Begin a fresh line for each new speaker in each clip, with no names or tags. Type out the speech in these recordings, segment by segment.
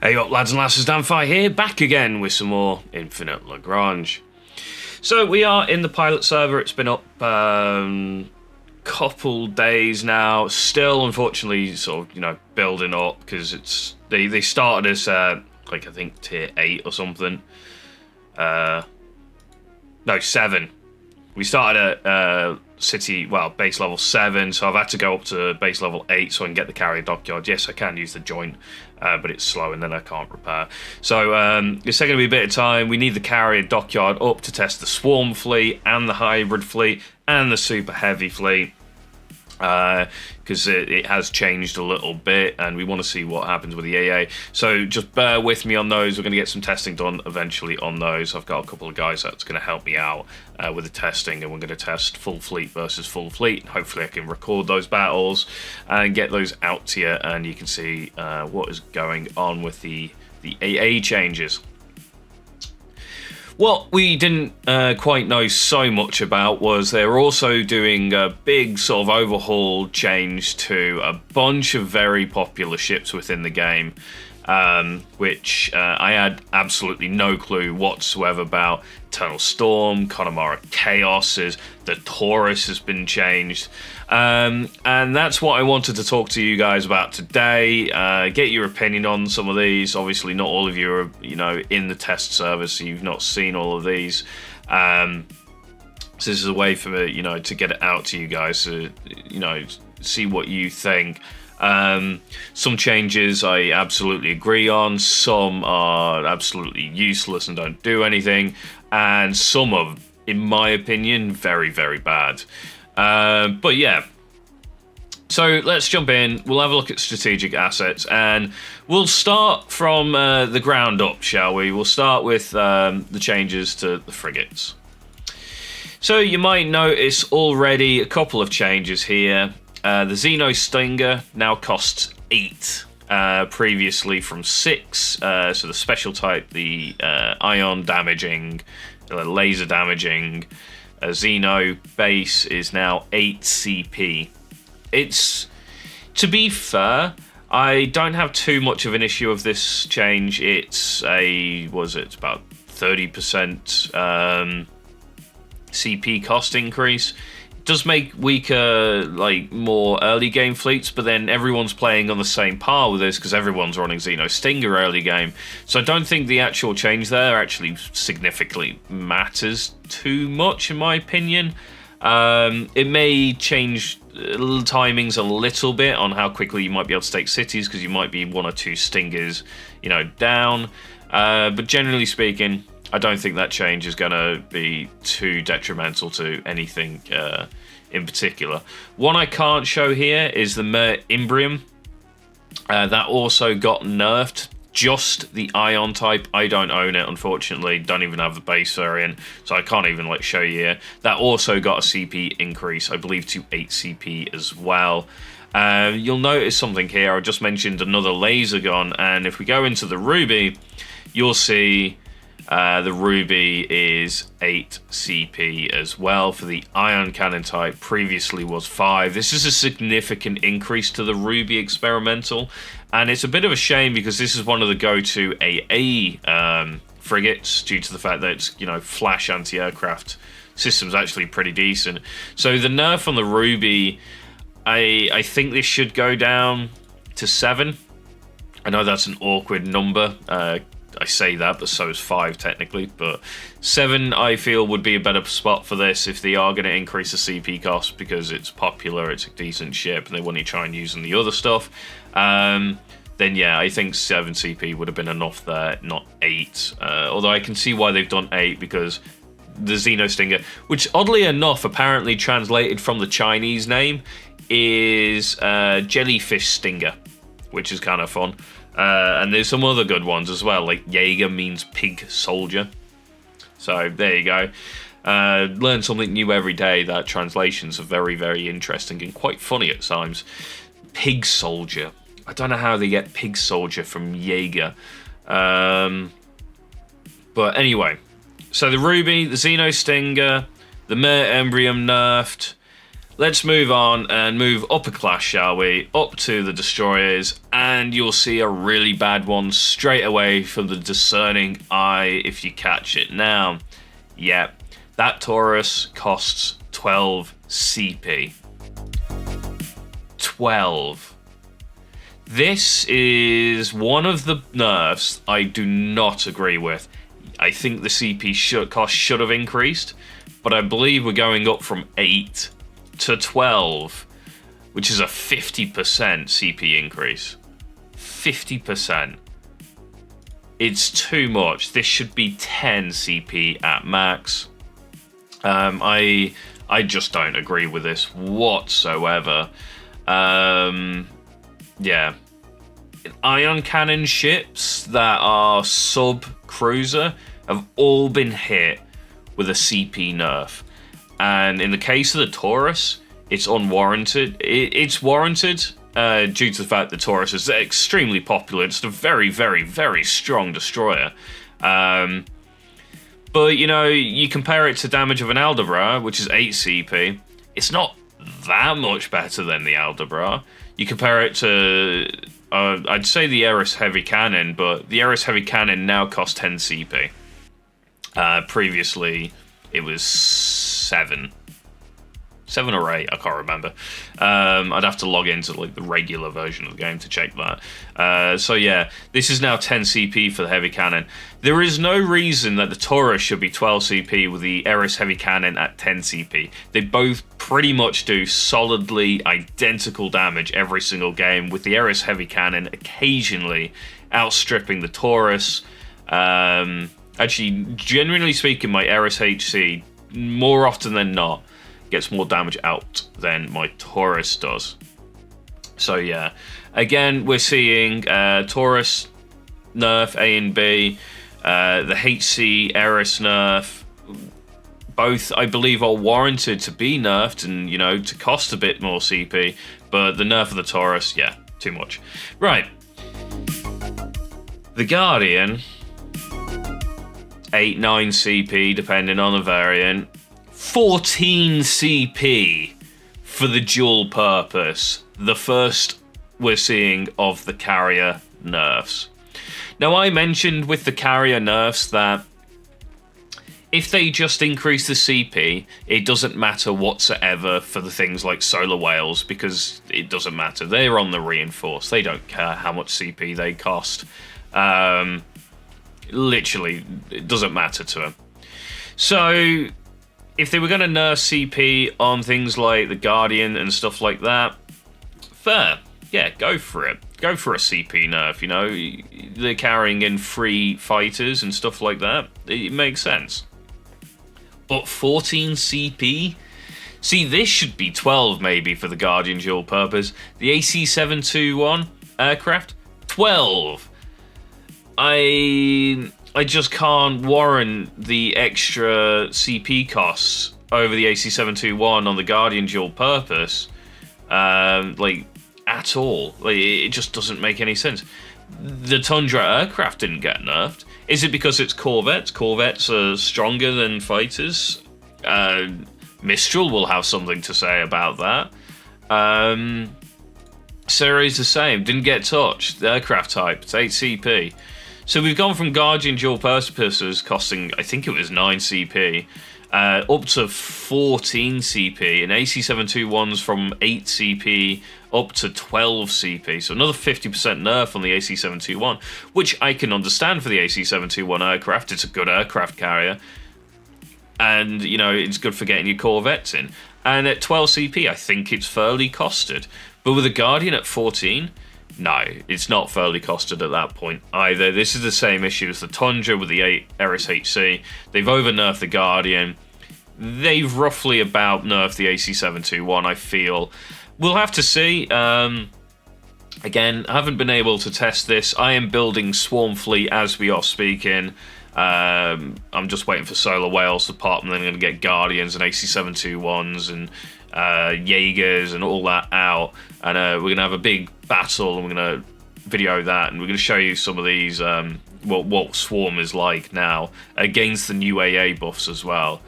Hey up lads and lasses, Damphyre here, back again with some more Infinite Lagrange. So we are in the pilot server. It's been up couple days now, still unfortunately sort of, building up, because it's they started us at I think tier 8 or something. No, 7. We started at base level 7, so I've had to go up to base level 8 so I can get the carrier dockyard. Yes, I can use the joint, but it's slow and then I can't repair. So it's taking me a bit of time. We need the carrier dockyard up to test the swarm fleet and the hybrid fleet and the super heavy fleet, because it has changed a little bit and we want to see what happens with the AA. So just bear with me on those. We're going to get some testing done eventually on those. I've got a couple of guys that's going to help me out with the testing, and we're going to test full fleet versus full fleet. Hopefully I can record those battles and get those out to you, and you can see what is going on with the AA changes. What we didn't quite know so much about was they're also doing a big sort of overhaul change to a bunch of very popular ships within the game, which I had absolutely no clue whatsoever about. Eternal Storm, Connemara Chaos, the Taurus has been changed. And that's what I wanted to talk to you guys about today. Get your opinion on some of these. Obviously, not all of you are, in the test server, so you've not seen all of these. So this is a way for me, to get it out to you guys, to, see what you think. Some changes I absolutely agree on. Some are absolutely useless and don't do anything. And some are, in my opinion, very, very bad. But yeah, so let's jump in. We'll have a look at strategic assets, and we'll start from the ground up, shall we? We'll start with the changes to the frigates. So you might notice already a couple of changes here. The Xeno Stinger now costs 8, previously from 6. So the special type, the ion damaging, laser damaging Xeno base is now 8 CP. It's, to be fair, I don't have too much of an issue of this change. It's about 30% CP cost increase. It does make weaker, more early game fleets, but then everyone's playing on the same par with this because everyone's running Xeno Stinger early game. So I don't think the actual change there actually significantly matters too much, in my opinion. It may change timings a little bit on how quickly you might be able to take cities, because you might be 1 or 2 Stingers, down. But generally speaking, I don't think that change is going to be too detrimental to anything in particular. One I can't show here is the Imbrium. That also got nerfed. Just the Ion type. I don't own it, unfortunately. Don't even have the base variant, so I can't even show you here. That also got a CP increase, I believe, to 8 CP as well. You'll notice something here. I just mentioned another laser gun, and if we go into the Ruby, you'll see the Ruby is 8 CP as well for the Ion Cannon type. Previously was 5. This is a significant increase to the Ruby experimental, and it's a bit of a shame because this is one of the go-to AA frigates due to the fact that it's, flash anti-aircraft system's actually pretty decent. So the nerf on the Ruby, I think this should go down to 7. I know that's an awkward number. I say that, but so is 5 technically. But 7, I feel, would be a better spot for this if they are going to increase the CP cost, because it's popular, it's a decent ship, and they want to try and use in the other stuff. Then yeah, I think 7 CP would have been enough there, not 8. Although I can see why they've done 8, because the Xeno Stinger, which oddly enough apparently translated from the Chinese name, is Jellyfish Stinger, which is kind of fun. And there's some other good ones as well, like Jaeger means pig soldier. So there you go. Learn something new every day. That translations are very, very interesting and quite funny at times. Pig soldier. I don't know how they get pig soldier from Jaeger. But anyway, so the Ruby, the Xeno Stinger, the Mer Embrium nerfed. Let's move on and move up a class, shall we? Up to the destroyers, and you'll see a really bad one straight away from the discerning eye if you catch it now. Yep, that Taurus costs 12 CP. 12. This is one of the nerfs I do not agree with. I think the CP cost should have increased, but I believe we're going up from 8 to 12, which is a 50% CP increase. 50%. It's too much. This should be 10 CP at max. I just don't agree with this whatsoever. Yeah. Ion cannon ships that are sub-cruiser have all been hit with a CP nerf. And in the case of the Taurus, it's unwarranted. It's warranted due to the fact that Taurus is extremely popular. It's a very, very, very strong destroyer. But, you know, you compare it to damage of an Aldebaran, which is 8 CP. It's not that much better than the Aldebaran. You compare it to, I'd say the Eris Heavy Cannon, but the Eris Heavy Cannon now costs 10 CP. Previously, it was 7 or 8, I can't remember. I'd have to log into like the regular version of the game to check that. So yeah, this is now 10 CP for the Heavy Cannon. There is no reason that the Taurus should be 12 CP with the Eris Heavy Cannon at 10 CP. They both pretty much do solidly identical damage every single game, with the Eris Heavy Cannon occasionally outstripping the Taurus. Actually, generally speaking, my Eris HC, more often than not, gets more damage out than my Taurus does. So yeah, again, we're seeing Taurus nerf A and B, the HC Eris nerf. Both, I believe, are warranted to be nerfed and, you know, to cost a bit more CP. But the nerf of the Taurus, yeah, too much. Right. The Guardian, 8-9 CP, depending on the variant. 14 CP for the dual purpose. The first we're seeing of the carrier nerfs. Now, I mentioned with the carrier nerfs that if they just increase the CP, it doesn't matter whatsoever for the things like solar whales, because it doesn't matter. They're on the reinforce. They don't care how much CP they cost. Literally, it doesn't matter to them. So if they were going to nerf CP on things like the Guardian and stuff like that, fair. Yeah, go for it. Go for a CP nerf, you know. They're carrying in free fighters and stuff like that. It makes sense. But 14 CP? See, this should be 12 maybe for the Guardian dual purpose. The AC-721 aircraft? 12! I just can't warrant the extra CP costs over the AC-721 on the Guardian dual purpose, like, at all. Like, it just doesn't make any sense. The Tundra aircraft didn't get nerfed. Is it because it's Corvettes? Corvettes are stronger than fighters. Mistral will have something to say about that. Series the same, didn't get touched. The aircraft type, it's 8 CP. So we've gone from Guardian dual purposes costing, I think it was 9 CP, up to 14 CP, and AC-721s from 8 CP up to 12 CP. So another 50% nerf on the AC-721, which I can understand for the AC-721 aircraft. It's a good aircraft carrier. And, you know, it's good for getting your Corvettes in. And at 12 CP, I think it's fairly costed. But with the Guardian at 14... no, it's not fairly costed at that point either. This is the same issue as the Tundra with the Eris HC. They've over-nerfed the Guardian. They've roughly about nerfed the AC-721, I feel. We'll have to see. Again, I haven't been able to test this. I am building Swarm Fleet as we are speaking. I'm just waiting for Solar Whales to pop, and then I'm going to get Guardians and AC-721s and Jaegers and all that out. And we're going to have a big battle, and we're going to video that, and we're going to show you some of these, what Swarm is like now, against the new AA buffs as well.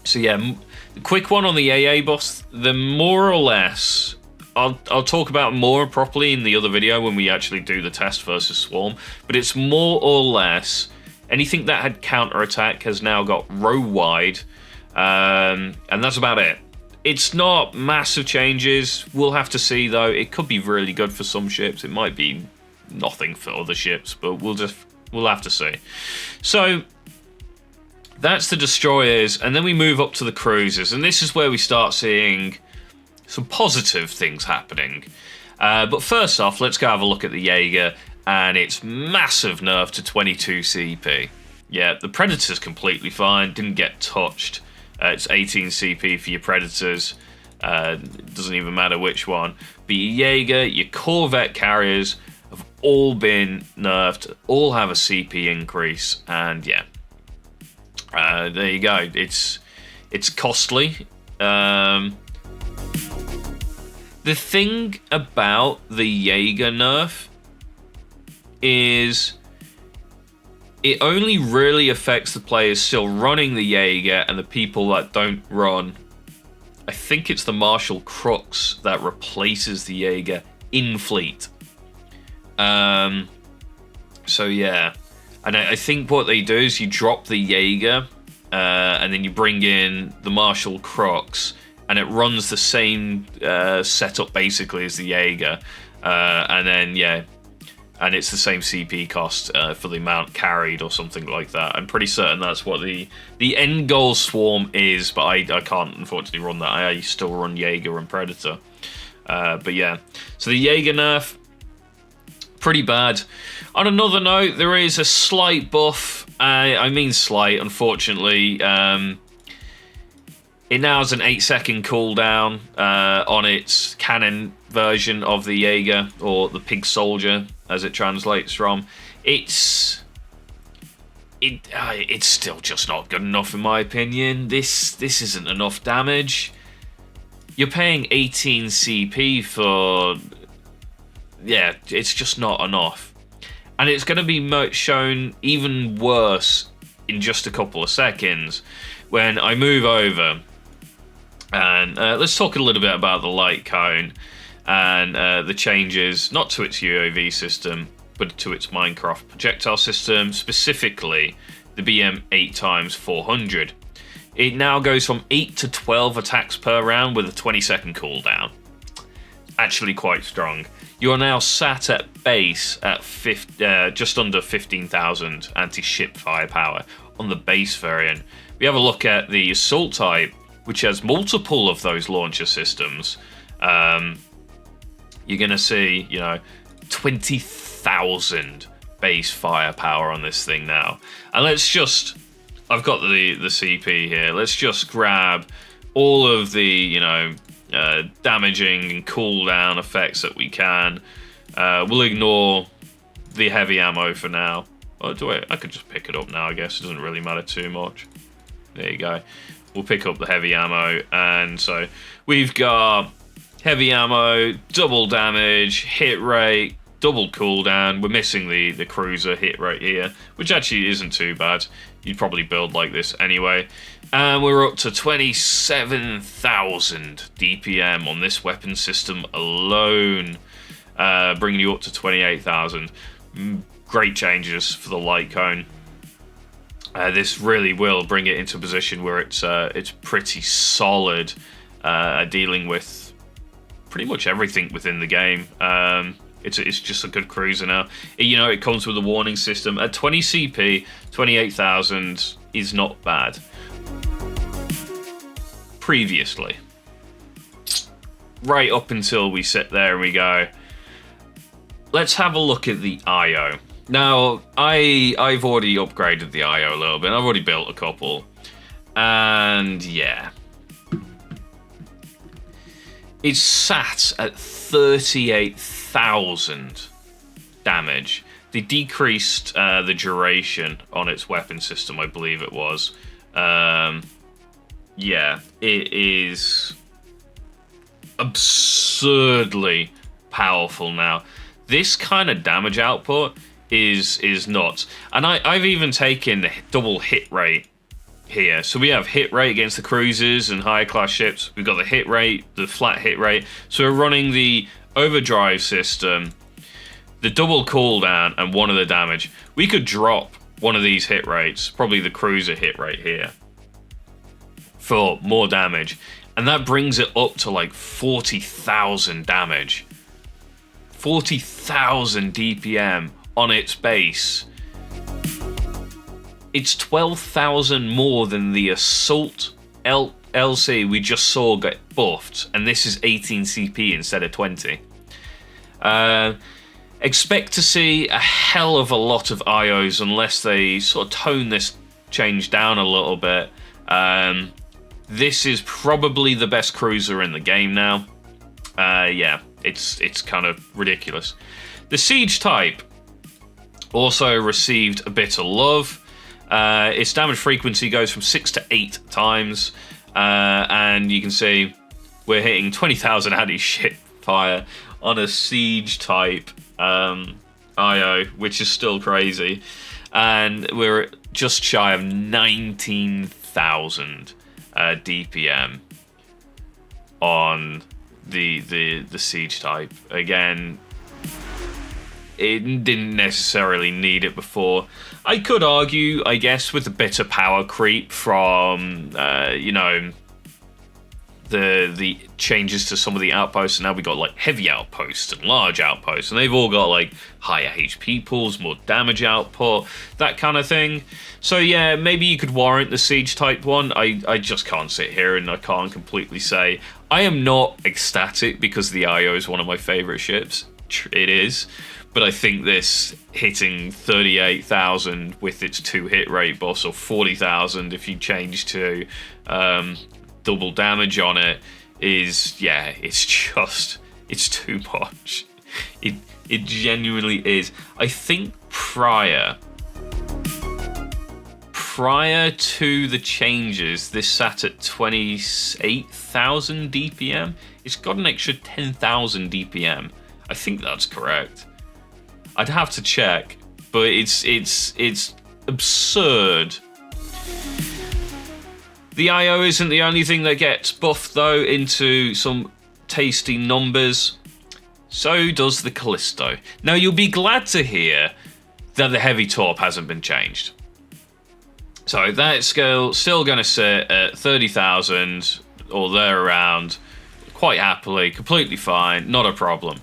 So yeah, quick one on the AA buffs. They're more or less... I'll talk about more properly in the other video when we actually do the test versus Swarm. But it's more or less... anything that had counter-attack has now got row wide. And that's about it. It's not massive changes. We'll have to see, though. It could be really good for some ships. It might be nothing for other ships, but we'll have to see. So that's the destroyers, and then we move up to the cruisers, and this is where we start seeing some positive things happening. But first off, let's go have a look at the Jaeger and its massive nerf to 22 CP. Yeah, the Predator's completely fine, didn't get touched. It's 18 CP for your Predators. Doesn't even matter which one. But your Jaeger, your Corvette carriers have all been nerfed, all have a CP increase, and yeah. There you go. It's costly. The thing about the Jaeger nerf is it only really affects the players still running the Jaeger and the people that don't run. I think it's the Marshall Crux that replaces the Jaeger in fleet. So yeah. And I think what they do is you drop the Jaeger and then you bring in the Marshall Crux, and it runs the same setup basically as the Jaeger. And then, yeah, and it's the same CP cost for the amount carried or something like that. I'm pretty certain that's what the end goal Swarm is, but I can't unfortunately run that. I still run Jaeger and Predator. But yeah, so the Jaeger nerf, pretty bad. On another note, there is a slight buff. I mean slight, unfortunately. It now has an 8-second cooldown on its cannon version of the Jaeger, or the Pig Soldier, as it translates from. It's still just not good enough, in my opinion. This isn't enough damage. You're paying 18 CP for... yeah, it's just not enough. And it's going to be shown even worse in just a couple of seconds when I move over. And let's talk a little bit about the light cone and the changes, not to its UAV system, but to its Minecraft projectile system, specifically the BM 8x400. It now goes from 8 to 12 attacks per round with a 20-second cooldown. Actually quite strong. You are now sat at base at just under 15,000 anti-ship firepower on the base variant. We have a look at the assault type, which has multiple of those launcher systems. You're going to see, 20,000 base firepower on this thing now. And let's just... I've got the CP here. Let's just grab all of the, damaging and cooldown effects that we can. We'll ignore the heavy ammo for now. Oh, I could just pick it up now, I guess. It doesn't really matter too much. There you go. We'll pick up the heavy ammo. And so we've got heavy ammo, double damage, hit rate, double cooldown. We're missing the cruiser hit rate here, which actually isn't too bad. You'd probably build like this anyway. And we're up to 27,000 DPM on this weapon system alone, bringing you up to 28,000. Great changes for the light cone. This really will bring it into a position where it's pretty solid, dealing with pretty much everything within the game. It's just a good cruiser now. It comes with a warning system. At 20 CP, 28,000 is not bad. Previously. Right up until we sit there and we go, let's have a look at the IO. Now, I've already upgraded the IO a little bit. I've already built a couple. And yeah. It's sat at 38,000 damage. They decreased the duration on its weapon system, I believe it was. Yeah, it is absurdly powerful now. This kind of damage output is nuts. And I've even taken the double hit rate here. So we have hit rate against the cruisers and higher class ships. We've got the hit rate, the flat hit rate. So we're running the overdrive system, the double cooldown, and one of the damage. We could drop one of these hit rates, probably the cruiser hit rate here, for more damage. And that brings it up to like 40,000 damage. 40,000 DPM on its base. It's 12,000 more than the Assault LC we just saw get buffed, and this is 18 CP instead of 20. Expect to see a hell of a lot of IOs unless they sort of tone this change down a little bit. This is probably the best cruiser in the game now. Yeah, it's kind of ridiculous. The Siege type also received a bit of love. Its damage frequency goes from 6 to 8 times, and you can see we're hitting 20,000 anti-ship fire on a Siege type IO, which is still crazy, and we're just shy of 19,000 DPM on the Siege type. Again, it didn't necessarily need it before. I could argue, I guess, with a bit of power creep from, you know, the changes to some of the outposts. And now we got like heavy outposts and large outposts, and they've all got like higher HP pools, more damage output, that kind of thing. So yeah, maybe you could warrant the Siege type one. I just can't sit here and I can't completely say. I am not ecstatic because the IO is one of my favorite ships. It is. But I think this hitting 38,000 with its 2 hit rate buffs, or 40,000 if you change to double damage on it, is, yeah, it's too much. It genuinely is. I think prior to the changes, this sat at 28,000 DPM. It's got an extra 10,000 DPM. I think that's correct. I'd have to check, but it's absurd. The IO isn't the only thing that gets buffed though into some tasty numbers. So does the Callisto. Now you'll be glad to hear that the heavy torp hasn't been changed. So that's still going to sit at 30,000 or there around, quite happily, completely fine, not a problem.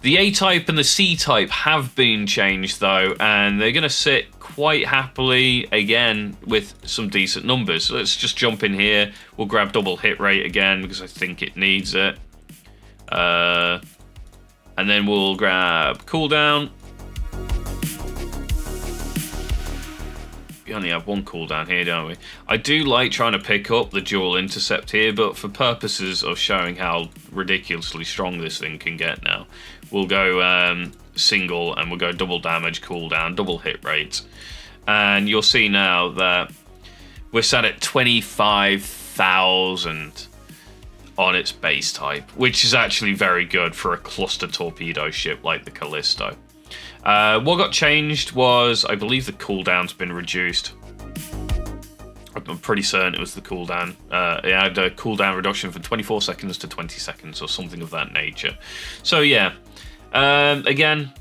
The A-type and the C-type have been changed though, and they're going to sit quite happily again with some decent numbers. So let's just jump in here. We'll grab double hit rate again because I think it needs it. And then we'll grab cooldown. We only have one cooldown here, don't we? I do like trying to pick up the dual intercept here, but for purposes of showing how ridiculously strong this thing can get now, we'll go single and we'll go double damage, cooldown, double hit rate. And you'll see now that we're sat at 25,000 on its base type, which is actually very good for a cluster torpedo ship like the Callisto. What got changed was, I believe the cooldown's been reduced. I'm pretty certain it was the cooldown. It had a cooldown reduction from 24 seconds to 20 seconds or something of that nature. So yeah, again,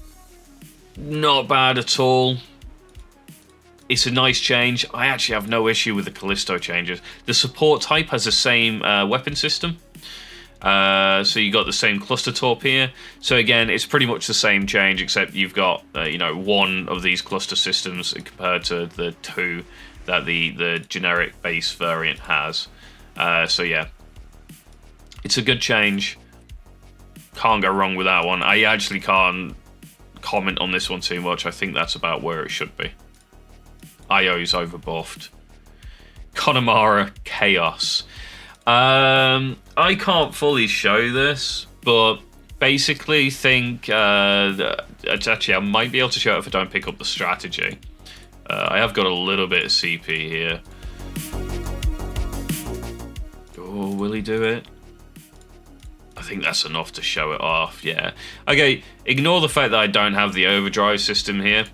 not bad at all. It's a nice change. I actually have no issue with the Callisto changes. The support type has the same weapon system. So you got the same cluster torp here. So again, it's pretty much the same change, except you've got you know, one of these cluster systems compared to the two that the generic base variant has. So yeah, it's a good change. Can't go wrong with that one. I actually can't comment on this one too much. I think that's about where it should be. IO's overbuffed. Connemara Chaos. I can't fully show this, but basically think actually I might be able to show it if I don't pick up the strategy. I have got a little bit of CP here. Oh, will he do it? I think that's enough to show it off, yeah. Okay, ignore the fact that I don't have the overdrive system here.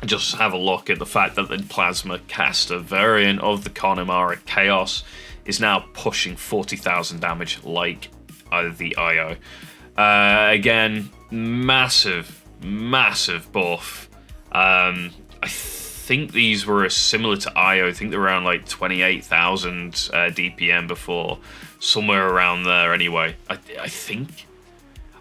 just have a look at the fact that the Plasma Caster variant of the Connemara Chaos is now pushing 40,000 damage like the IO. Again, massive buff. I think these were similar to IO. I think they're around like 28,000 DPM before, somewhere around there. Anyway, I think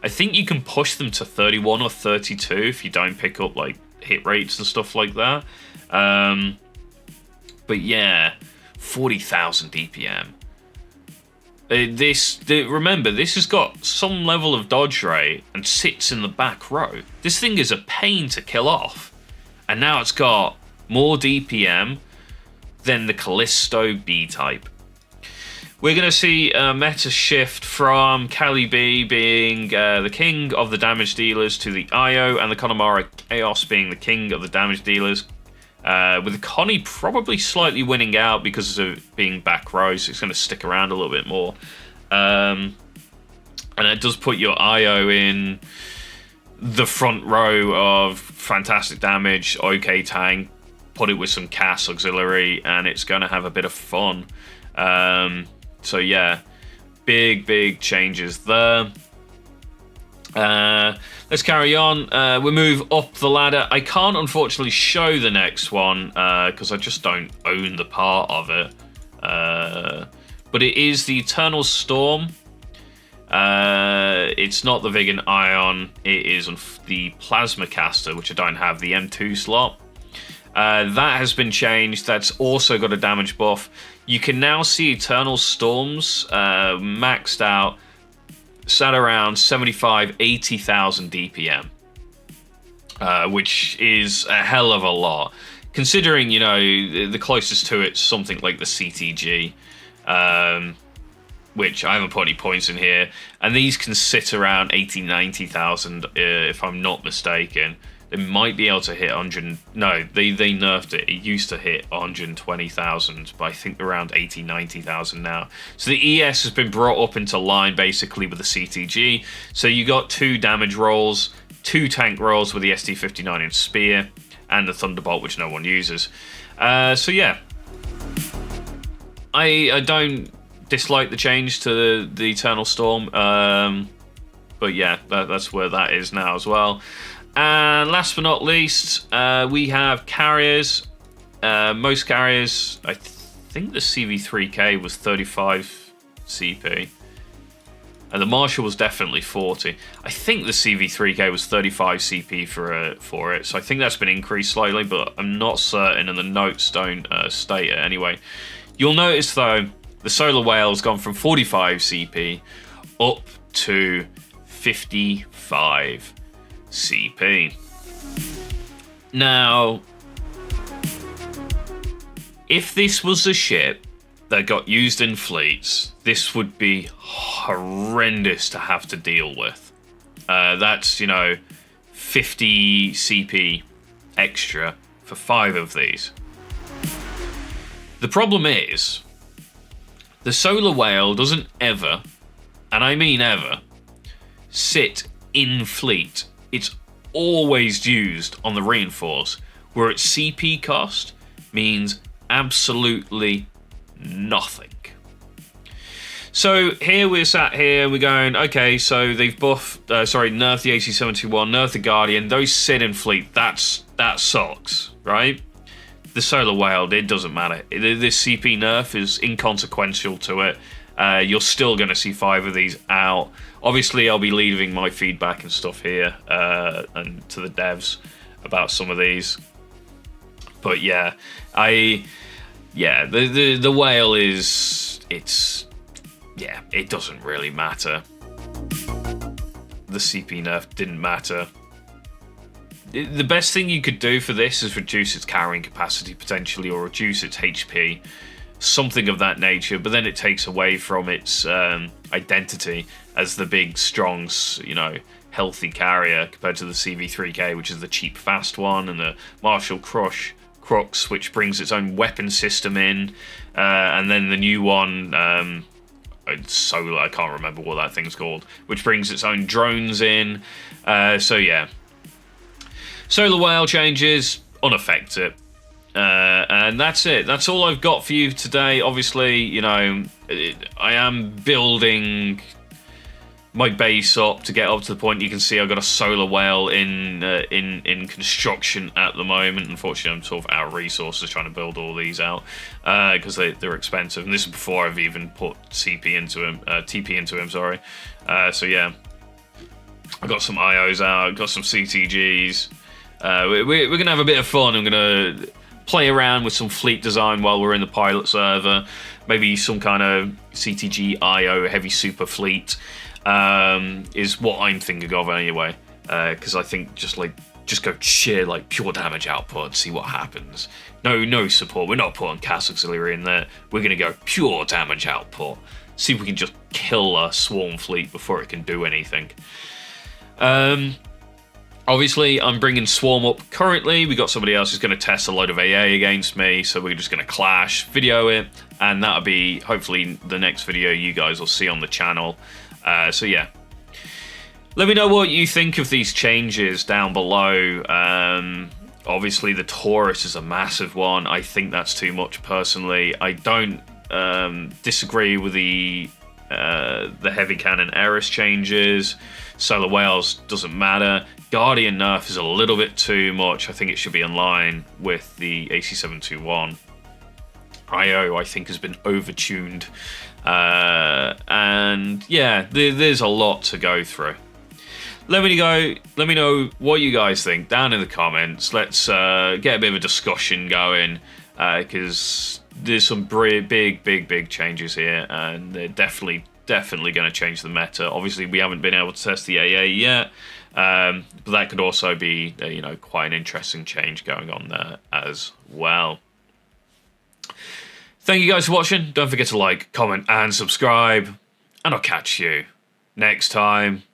you can push them to 31 or 32 if you don't pick up like hit rates and stuff like that. But yeah, 40,000 DPM. Remember, this has got some level of dodge rate and sits in the back row. This thing is a pain to kill off. And now it's got more DPM than the Callisto B-type. We're going to see a meta shift from Cali B being the king of the damage dealers to the IO, and the Connemara Chaos being the king of the damage dealers. With the Connie probably slightly winning out because of being back row, so it's going to stick around a little bit more. And it does put your IO in the front row of fantastic damage, okay tank, put it with some cast auxiliary, and it's going to have a bit of fun. So yeah, big changes there. Let's carry on. We move up the ladder. I can't unfortunately show the next one because I just don't own the part of it. But it is the Eternal Storm. It's not the Vegan Ion. It is the Plasma Caster, which I don't have, the M2 slot. That has been changed. That's also got a damage buff. You can now see Eternal Storms maxed out, sat around 75-80,000 DPM, which is a hell of a lot, considering, you know, the closest to it's something like the CTG, which I haven't put any points in here, and these can sit around 80-90,000 if I'm not mistaken. They might be able to hit 100. No, they nerfed it. It used to hit 120,000, but I think around 80-90,000 now. So the ES has been brought up into line basically with the CTG. So you got 2 damage rolls, 2 tank rolls with the SD59 and Spear, and the Thunderbolt, which no one uses. So yeah, I don't dislike the change to the Eternal Storm, but yeah, that's where that is now as well. And last but not least, we have carriers. Most carriers, I think the CV3K was 35 CP. And the Marshall was definitely 40. I think the CV3K was 35 CP for it. So I think that's been increased slightly, but I'm not certain, and the notes don't state it anyway. You'll notice, though, the Solar Whale has gone from 45 CP up to 55 CP. Now, if this was a ship that got used in fleets, this would be horrendous to have to deal with. That's, you know, 50 CP extra for 5 of these. The problem is, the Solar Whale doesn't ever, and I mean ever, sit in fleet. It's always used on the Reinforce, where its CP cost means absolutely nothing. So here we're sat here, we're going, okay, so they've nerfed the AC-71, nerfed the Guardian, those sit in fleet, that sucks, right? The Solar Whale, it doesn't matter. This CP nerf is inconsequential to it. You're still going to see 5 of these out. Obviously, I'll be leaving my feedback and stuff here and to the devs about some of these. But yeah, the whale it doesn't really matter. The CP nerf didn't matter. The best thing you could do for this is reduce its carrying capacity potentially, or reduce its HP. Something of that nature, but then it takes away from its identity as the big, strong, you know, healthy carrier compared to the CV3K, which is the cheap, fast one, and the Marshall Crux, which brings its own weapon system in, and then the new one, Solar, I can't remember what that thing's called, which brings its own drones in. So yeah, Solar Whale changes. unaffect it. And that's it. That's all I've got for you today. Obviously, you know, I am building my base up to get up to the point you can see I've got a solar whale in construction at the moment. Unfortunately, I'm sort of out of resources trying to build all these out because they're expensive. And this is before I've even put TP into him. Sorry. So yeah, I got some IOs out. Got some CTGs. We're gonna have a bit of fun. I'm gonna play around with some fleet design while we're in the pilot server. Maybe some kind of CTG IO heavy super fleet. Is what I'm thinking of anyway, because I think just go sheer like pure damage output and see what happens. No support. We're not putting Cass Auxiliary in there. We're gonna go pure damage output. See if we can just kill a swarm fleet before it can do anything. Obviously, I'm bringing Swarm up currently. We got somebody else who's going to test a load of AA against me, so we're just going to clash, video it, and that'll be hopefully the next video you guys will see on the channel. So yeah, let me know what you think of these changes down below. Obviously, the Taurus is a massive one. I think that's too much personally. I don't disagree with the heavy cannon Eris changes. Solar Whales doesn't matter. Guardian nerf is a little bit too much. I think it should be in line with the AC721. IO, I think, has been overtuned. And yeah, there's a lot to go through. Let me know what you guys think down in the comments. Let's get a bit of a discussion going, because there's some big changes here, and they're definitely going to change the meta. Obviously, we haven't been able to test the AA yet, but that could also be quite an interesting change going on there as well. Thank you guys for watching. Don't forget to like, comment, and subscribe, and I'll catch you next time.